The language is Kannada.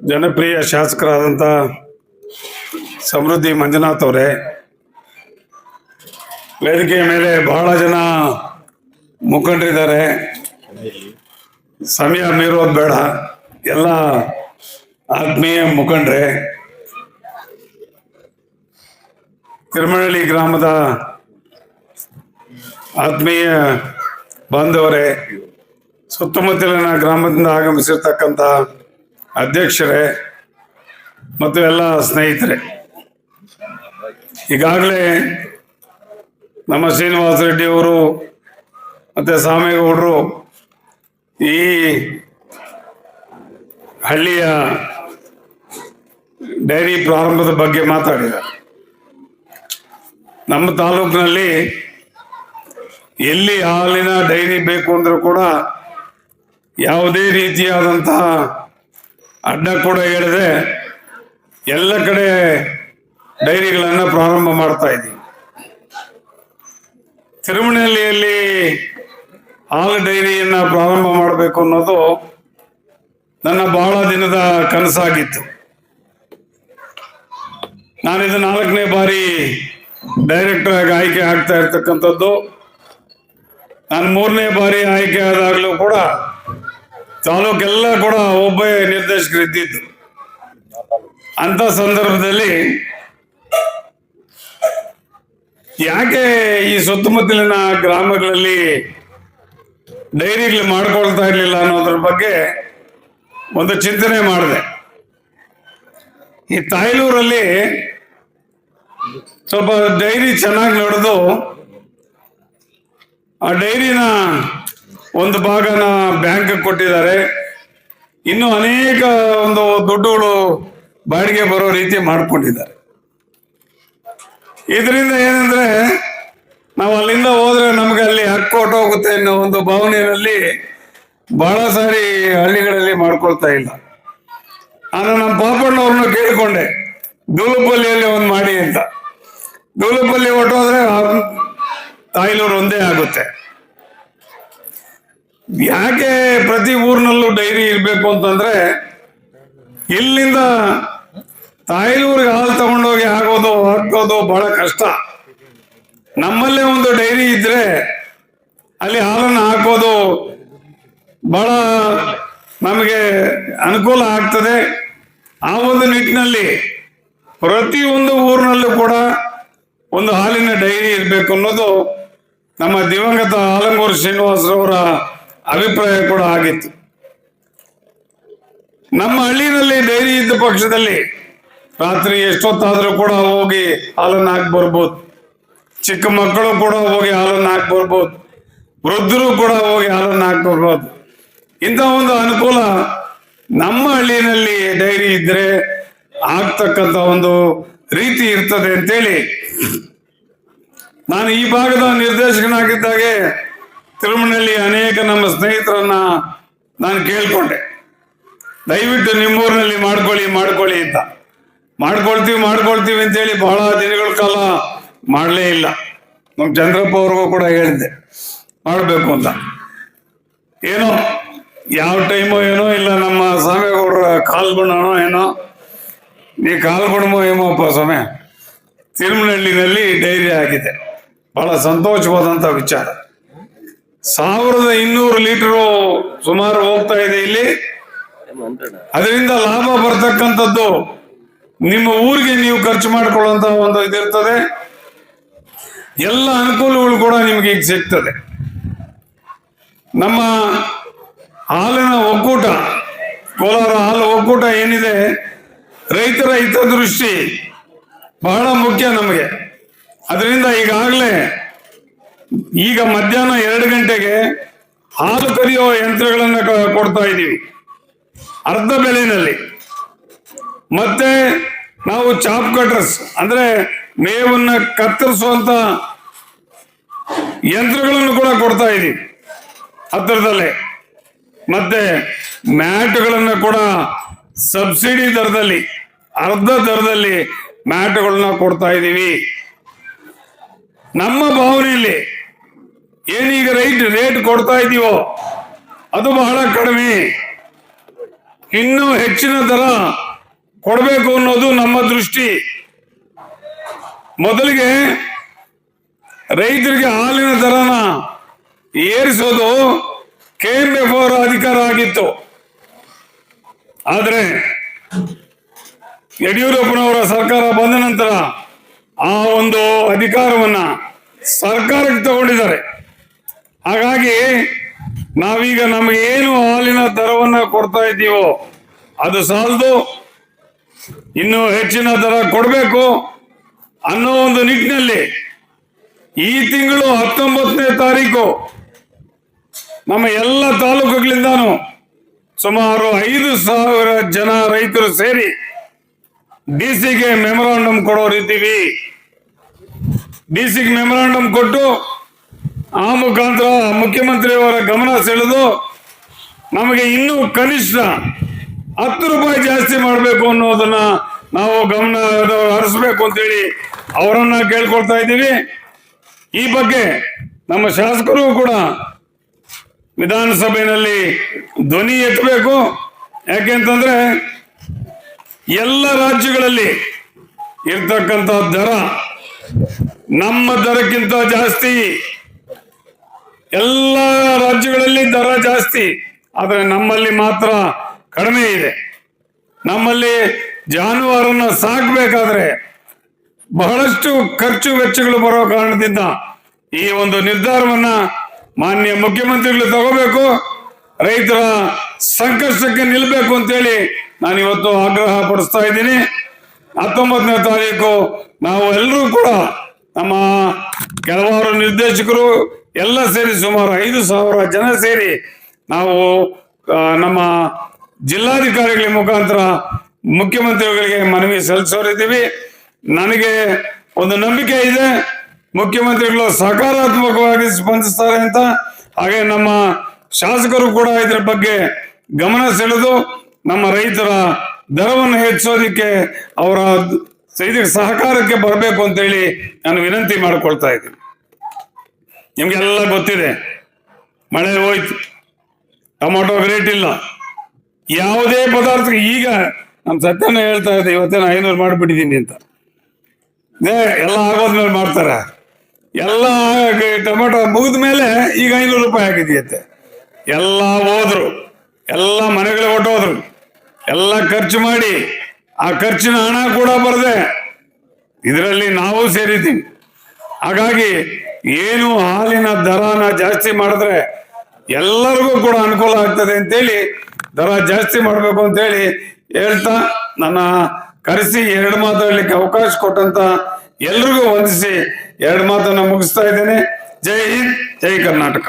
ಜನಪ್ರಿಯ ಶಾಸಕರಾದಂಥ ಸಮೃದ್ಧಿ ಮಂಜುನಾಥ್ ಅವರೇ, ವೇದಿಕೆಯ ಮೇಲೆ ಬಹಳ ಜನ ಮುಖಂಡರಿದ್ದಾರೆ. ಸಮಯ ಮೀರೋದು ಬೇಡ. ಎಲ್ಲ ಆತ್ಮೀಯ ಮುಖಂಡ್ರೆ, ತಿರುಮನಹಳ್ಳಿ ಗ್ರಾಮದ ಆತ್ಮೀಯ ಬಾಂಧವರೇ, ಸುತ್ತಮುತ್ತಲಿನ ಗ್ರಾಮದಿಂದ ಆಗಮಿಸಿರ್ತಕ್ಕಂಥ ಅಧ್ಯಕ್ಷರೇ ಮತ್ತು ಎಲ್ಲ ಸ್ನೇಹಿತರೆ, ಈಗಾಗಲೇ ನಮ್ಮ ಶ್ರೀನಿವಾಸ ರೆಡ್ಡಿ ಅವರು ಮತ್ತು ಸಾಮೇಗೌಡರು ಈ ಹಳ್ಳಿಯ ಡೈರಿ ಪ್ರಾರಂಭದ ಬಗ್ಗೆ ಮಾತಾಡಿದ್ದಾರೆ. ನಮ್ಮ ತಾಲೂಕಿನಲ್ಲಿ ಎಲ್ಲಿ ಹಾಲಿನ ಡೈರಿ ಬೇಕು ಅಂದರೂ ಕೂಡ ಯಾವುದೇ ರೀತಿಯಾದಂತಹ ಅಡ್ಡ ಕೂಡ ಹೇಳಿದೆ ಎಲ್ಲ ಕಡೆ ಡೈರಿಗಳನ್ನು ಪ್ರಾರಂಭ ಮಾಡ್ತಾ ಇದ್ದೀವಿ. ತಿರುಮನಹಳ್ಳಿಯಲ್ಲಿ ಹಾಲು ಡೈರಿಯನ್ನು ಪ್ರಾರಂಭ ಮಾಡಬೇಕು ಅನ್ನೋದು ನನ್ನ ಬಹಳ ದಿನದ ಕನಸಾಗಿತ್ತು. ನಾನಿದು 4ನೇ ಬಾರಿ ಡೈರೆಕ್ಟರ್ ಆಗಿ ಆಯ್ಕೆ ಆಗ್ತಾ ಇರ್ತಕ್ಕಂಥದ್ದು. ನಾನು 3ನೇ ಬಾರಿ ಆಯ್ಕೆ ಆದಾಗಲೂ ಕೂಡ ತಾಲೂಕೆಲ್ಲ ಕೂಡ ಒಬ್ಬ ನಿರ್ದೇಶಕರು ಇದ್ದಿದ್ದು. ಅಂತ ಸಂದರ್ಭದಲ್ಲಿ ಯಾಕೆ ಈ ಸುತ್ತಮುತ್ತಲಿನ ಗ್ರಾಮಗಳಲ್ಲಿ ಡೈರಿಗಳು ಮಾಡ್ಕೊಳ್ತಾ ಇರಲಿಲ್ಲ ಅನ್ನೋದ್ರ ಬಗ್ಗೆ ಒಂದು ಚಿಂತನೆ ಮಾಡಿದೆ. ಈ ತಾಯ್ಲೂರಲ್ಲಿ ಸ್ವಲ್ಪ ಡೈರಿ ಚೆನ್ನಾಗಿ ನಡೆದು ಆ ಡೈರಿನ ಒಂದು ಭಾಗನ ಬ್ಯಾಂಕ್ ಕೊಟ್ಟಿದ್ದಾರೆ. ಇನ್ನು ಅನೇಕ ಒಂದು ದುಡ್ಡುಗಳು ಬಾಡಿಗೆ ಬರೋ ರೀತಿ ಮಾಡ್ಕೊಂಡಿದ್ದಾರೆ. ಇದರಿಂದ ಏನಂದ್ರೆ ನಾವು ಅಲ್ಲಿಂದ ಹೋದ್ರೆ ನಮ್ಗೆ ಅಲ್ಲಿ ಹಕ್ಕು ಹೊಟ್ಟೋಗುತ್ತೆ ಅನ್ನೋ ಒಂದು ಭಾವನೆಯಲ್ಲಿ ಬಹಳ ಸಾರಿ ಹಳ್ಳಿಗಳಲ್ಲಿ ಮಾಡ್ಕೊಳ್ತಾ ಇಲ್ಲ. ನಾನು ನಮ್ಮ ಪಾಪಣ್ಣವ್ರನ್ನ ಕೇಳಿಕೊಂಡೆ, ದೂಲಪಲ್ಲಿಯಲ್ಲಿ ಒಂದು ಮಾಡಿ ಅಂತ. ದೂಲಪಲ್ಲಿ ಹೊಟ್ಟೋದ್ರೆ ತಾಯ್ಲೂರು ಒಂದೇ ಆಗುತ್ತೆ. ಯಾಕೆ ಪ್ರತಿ ಊರಿನಲ್ಲೂ ಡೈರಿ ಇರಬೇಕು ಅಂತಂದ್ರೆ, ಇಲ್ಲಿಂದ ತಾಯ್ಲೂರಿಗೆ ಹಾಲು ತಗೊಂಡೋಗಿ ಹಾಕೋದು ಬಹಳ ಕಷ್ಟ. ನಮ್ಮಲ್ಲೇ ಒಂದು ಡೈರಿ ಇದ್ರೆ ಅಲ್ಲಿ ಹಾಲನ್ನು ಹಾಕೋದು ಬಹಳ ನಮಗೆ ಅನುಕೂಲ ಆಗ್ತದೆ. ಆ ಒಂದು ನಿಟ್ಟಿನಲ್ಲಿ ಪ್ರತಿಯೊಂದು ಊರಿನಲ್ಲೂ ಕೂಡ ಒಂದು ಹಾಲಿನ ಡೈರಿ ಇರಬೇಕು ಅನ್ನೋದು ನಮ್ಮ ದಿವಂಗತ ಆಲಂಗೂರು ಶ್ರೀನಿವಾಸರವರ ಅಭಿಪ್ರಾಯ ಕೂಡ ಆಗಿತ್ತು. ನಮ್ಮ ಹಳ್ಳಿನಲ್ಲಿ ಡೈರಿ ಇದ್ದ ಪಕ್ಷದಲ್ಲಿ ರಾತ್ರಿ ಎಷ್ಟೊತ್ತಾದರೂ ಕೂಡ ಹೋಗಿ ಹಾಲನ್ನು ಹಾಕಿ ಬರ್ಬೋದು. ಚಿಕ್ಕ ಮಕ್ಕಳು ಕೂಡ ಹೋಗಿ ಹಾಲನ್ನು ಹಾಕಿ ಬರ್ಬೋದು. ವೃದ್ಧರು ಕೂಡ ಹೋಗಿ ಹಾಲನ್ನು ಹಾಕಿ ಬರ್ಬೋದು. ಇಂಥ ಒಂದು ಅನುಕೂಲ ನಮ್ಮ ಹಳ್ಳಿನಲ್ಲಿ ಡೈರಿ ಇದ್ರೆ ಆಗ್ತಕ್ಕಂಥ ಒಂದು ರೀತಿ ಇರ್ತದೆ ಅಂತೇಳಿ ನಾನು ಈ ಭಾಗದ ನಿರ್ದೇಶಕನಾಗಿದ್ದಾಗೆ ತಿರುಮನಹಳ್ಳಿ ಅನೇಕ ನಮ್ಮ ಸ್ನೇಹಿತರನ್ನ ನಾನು ಕೇಳ್ಕೊಂಡೆ, ದಯವಿಟ್ಟು ನಿಮ್ಮೂರಿನಲ್ಲಿ ಮಾಡ್ಕೊಳ್ಳಿ ಅಂತ. ಮಾಡ್ಕೊಳ್ತೀವಿ ಅಂತೇಳಿ ಬಹಳ ದಿನಗಳ ಕಾಲ ಮಾಡಲೇ ಇಲ್ಲ. ನಮ್ಮ ಚಂದ್ರಪ್ಪ ಅವ್ರಿಗೂ ಕೂಡ ಹೇಳಿದ್ದೆ ಮಾಡಬೇಕು ಅಂತ. ಏನೋ ಯಾವ ಟೈಮೋ ಏನೋ ಇಲ್ಲ, ನಮ್ಮ ಸಾಮೇಗೌಡರ ಕಾಲ್ಗುಣನೋ ಏನೋ, ನೀ ಕಾಲ್ಗುಣಮೋ ಏನೋಪ್ಪ ಸಮಯ ತಿರುಮನಹಳ್ಳಿನಲ್ಲಿ ಡೈರಿ ಆಗಿದೆ. ಬಹಳ ಸಂತೋಷವಾದಂಥ ವಿಚಾರ. 1200 ಲೀಟರು ಸುಮಾರು ಹೋಗ್ತಾ ಇದೆ ಇಲ್ಲಿ. ಅದರಿಂದ ಲಾಭ ಬರ್ತಕ್ಕಂಥದ್ದು ನಿಮ್ಮ ಊರಿಗೆ ನೀವು ಖರ್ಚು ಮಾಡ್ಕೊಳ್ಳುವಂತ ಒಂದು ಇದಿರ್ತದೆ. ಎಲ್ಲ ಅನುಕೂಲಗಳು ಕೂಡ ನಿಮ್ಗೆ ಈಗ ಸಿಗ್ತದೆ. ನಮ್ಮ ಹಾಲಿನ ಒಕ್ಕೂಟ, ಕೋಲಾರ ಹಾಲು ಒಕ್ಕೂಟ ಏನಿದೆ, ರೈತರ ಹಿತದೃಷ್ಟಿ ಬಹಳ ಮುಖ್ಯ ನಮಗೆ. ಅದರಿಂದ ಈಗಾಗಲೇ ಈಗ ಮಧ್ಯಾಹ್ನ 2 ಗಂಟೆಗೆ ಹಾಲು ಕರಿಯೋ ಯಂತ್ರಗಳನ್ನ ಕೊಡ್ತಾ ಇದ್ದೀವಿ ಅರ್ಧ ಬೆಲೆಯಲ್ಲಿ. ಮತ್ತೆ ನಾವು ಚಾಪ್ ಕಟರ್ಸ್ ಅಂದ್ರೆ ಮೇವನ್ನ ಕತ್ತರಿಸುವಂತ ಯಂತ್ರಗಳನ್ನು ಕೂಡ ಕೊಡ್ತಾ ಇದ್ದೀವಿ ಹತ್ತಿರದಲ್ಲೇ. ಮತ್ತೆ ಮ್ಯಾಟ್ಗಳನ್ನು ಕೂಡ ಸಬ್ಸಿಡಿ ದರದಲ್ಲಿ, ಅರ್ಧ ದರದಲ್ಲಿ ಮ್ಯಾಟ್ಗಳನ್ನ ಕೊಡ್ತಾ ಇದ್ದೀವಿ. ನಮ್ಮ ಭಾವನೆಯಲ್ಲಿ ಏನೀಗ ರೇಟ್ ಕೊಡ್ತಾ ಇದೀವೋ ಅದು ಬಹಳ ಕಡಿಮೆ. ಇನ್ನೂ ಹೆಚ್ಚಿನ ದರ ಕೊಡಬೇಕು ಅನ್ನೋದು ನಮ್ಮ ದೃಷ್ಟಿ. ಮೊದಲಿಗೆ ರೈತರಿಗೆ ಹಾಲಿನ ದರನ ಏರಿಸೋದು KMF ಅವರ ಅಧಿಕಾರ ಆಗಿತ್ತು. ಆದರೆ ಯಡಿಯೂರಪ್ಪನವರ ಸರ್ಕಾರ ಬಂದ ನಂತರ ಆ ಒಂದು ಅಧಿಕಾರವನ್ನ ಸರ್ಕಾರಕ್ಕೆ ತಗೊಂಡಿದ್ದಾರೆ. ಹಾಗಾಗಿ ನಾವೀಗ ನಮಗೆ ಏನು ಹಾಲಿನ ದರವನ್ನ ಕೊಡ್ತಾ ಇದ್ದೀವೋ ಅದು ಸಾಲದು, ಇನ್ನೂ ಹೆಚ್ಚಿನ ದರ ಕೊಡಬೇಕು ಅನ್ನೋ ಒಂದು ನಿಟ್ಟಿನಲ್ಲಿ ಈ ತಿಂಗಳು 19ನೇ ತಾರೀಕು ನಮ್ಮ ಎಲ್ಲ ತಾಲೂಕುಗಳಿಂದಾನು ಸುಮಾರು 5,000 ಜನ ರೈತರು ಸೇರಿ DC-ಗೆ ಮೆಮೊರಾಂಡಮ್ ಕೊಡೋರಿದ್ದೀವಿ. DC-ಗೆ ಮೆಮೊರಾಂಡಮ್ ಕೊಟ್ಟು ಆ ಮುಖಾಂತರ ಮುಖ್ಯಮಂತ್ರಿಯವರ ಗಮನ ಸೆಳೆದು ನಮಗೆ ಇನ್ನೂ ಕನಿಷ್ಠ 10 ರೂಪಾಯಿ ಜಾಸ್ತಿ ಮಾಡಬೇಕು ಅನ್ನೋದನ್ನ ನಾವು ಗಮನ ಹರಿಸಬೇಕು ಅಂತೇಳಿ ಅವರನ್ನ ಕೇಳ್ಕೊಳ್ತಾ ಇದ್ದೀವಿ. ಈ ಬಗ್ಗೆ ನಮ್ಮ ಶಾಸಕರು ಕೂಡ ವಿಧಾನಸಭೆಯಲ್ಲಿ ಧ್ವನಿ ಎತ್ತಬೇಕು. ಯಾಕೆಂತಂದ್ರೆ ಎಲ್ಲ ರಾಜ್ಯಗಳಲ್ಲಿ ಇರ್ತಕ್ಕಂಥ ದರ ನಮ್ಮ ದರಕ್ಕಿಂತ ಜಾಸ್ತಿ, ಎಲ್ಲ ರಾಜ್ಯಗಳಲ್ಲಿ ದರ ಜಾಸ್ತಿ, ಆದರೆ ನಮ್ಮಲ್ಲಿ ಮಾತ್ರ ಕಡಿಮೆ ಇದೆ. ನಮ್ಮಲ್ಲಿ ಜಾನುವಾರನ್ನ ಸಾಕಬೇಕಾದ್ರೆ ಬಹಳಷ್ಟು ಖರ್ಚು ವೆಚ್ಚಗಳು ಬರೋ ಕಾರಣದಿಂದ ಈ ಒಂದು ನಿರ್ಧಾರವನ್ನ ಮಾನ್ಯ ಮುಖ್ಯಮಂತ್ರಿಗಳು ತಗೋಬೇಕು, ರೈತರ ಸಂಕಷ್ಟಕ್ಕೆ ನಿಲ್ಲಬೇಕು ಅಂತೇಳಿ ನಾನು ಇವತ್ತು ಆಗ್ರಹ ಪಡಿಸ್ತಾ ಇದ್ದೀನಿ. 19ನೇ ತಾರೀಕು ನಾವು ಎಲ್ಲರೂ ಕೂಡ ನಮ್ಮ ಕೆಲವಾರು ನಿರ್ದೇಶಕರು ಎಲ್ಲ ಸೇರಿ ಸುಮಾರು 5,000 ಜನ ಸೇರಿ ನಾವು ನಮ್ಮ ಜಿಲ್ಲಾಧಿಕಾರಿಗಳ ಮುಖಾಂತರ ಮುಖ್ಯಮಂತ್ರಿಗಳಿಗೆ ಮನವಿ ಸಲ್ಲಿಸೋರಿದ್ದೀವಿ. ನನಗೆ ಒಂದು ನಂಬಿಕೆ ಇದೆ, ಮುಖ್ಯಮಂತ್ರಿಗಳು ಸಕಾರಾತ್ಮಕವಾಗಿ ಸ್ಪಂದಿಸ್ತಾರೆ ಅಂತ. ಹಾಗೆ ನಮ್ಮ ಶಾಸಕರು ಕೂಡ ಇದರ ಬಗ್ಗೆ ಗಮನ ಸೆಳೆದು ನಮ್ಮ ರೈತರ ದರವನ್ನು ಹೆಚ್ಚಿಸೋದಿಕ್ಕೆ ಅವರ ಇದಕ್ಕೆ ಸಹಕಾರಕ್ಕೆ ಬರಬೇಕು ಅಂತೇಳಿ ನಾನು ವಿನಂತಿ ಮಾಡಿಕೊಳ್ತಾ ಇದ್ದೀನಿ. ನಿಮ್ಗೆಲ್ಲ ಗೊತ್ತಿದೆ, ಮಳೆ ಹೋಯ್ತು, ಟೊಮೊಟೊ ರೇಟ್ ಇಲ್ಲ, ಯಾವುದೇ ಪದಾರ್ಥ. ಈಗ ನಮ್ಮ ಸತ್ಯನ ಹೇಳ್ತಾ ಇದ್ದೆ, ಇವತ್ತೇನು 500 ಮಾಡಿಬಿಟ್ಟಿದ್ದೀನಿ ಅಂತ. ಎಲ್ಲ ಆಗೋದ್ಮೇಲೆ ಮಾಡ್ತಾರೆ, ಎಲ್ಲ ಟೊಮೆಟೊ ಮುಗಿದ ಮೇಲೆ ಈಗ 500 ರೂಪಾಯಿ ಆಗಿದೆಯಂತೆ. ಎಲ್ಲ ಹೋದ್ರು, ಎಲ್ಲ ಮನೆಗಳು ಹೊಟ್ಟೋದ್ರು, ಎಲ್ಲ ಖರ್ಚು ಮಾಡಿ ಆ ಖರ್ಚಿನ ಹಣ ಕೂಡ ಬರದೆ ಇದರಲ್ಲಿ ನಾವು ಸೇರಿದ್ದೀವಿ. ಹಾಗಾಗಿ ಏನು ಹಾಲಿನ ದರನ ಜಾಸ್ತಿ ಮಾಡಿದ್ರೆ ಎಲ್ಲರಿಗೂ ಕೂಡ ಅನುಕೂಲ ಆಗ್ತದೆ ಅಂತೇಳಿ ದರ ಜಾಸ್ತಿ ಮಾಡಬೇಕು ಅಂತೇಳಿ ಹೇಳ್ತಾ ನನ್ನ ಕರೆಸಿ 2 ಮಾತಾಡಲಿಕ್ಕೆ ಅವಕಾಶ ಕೊಟ್ಟಂತ ಎಲ್ರಿಗೂ ವಂದಿಸಿ 2 ಮಾತನ್ನ ಮುಗಿಸ್ತಾ ಇದ್ದೇನೆ. ಜೈ ಹಿಂದ್, ಜೈ ಕರ್ನಾಟಕ.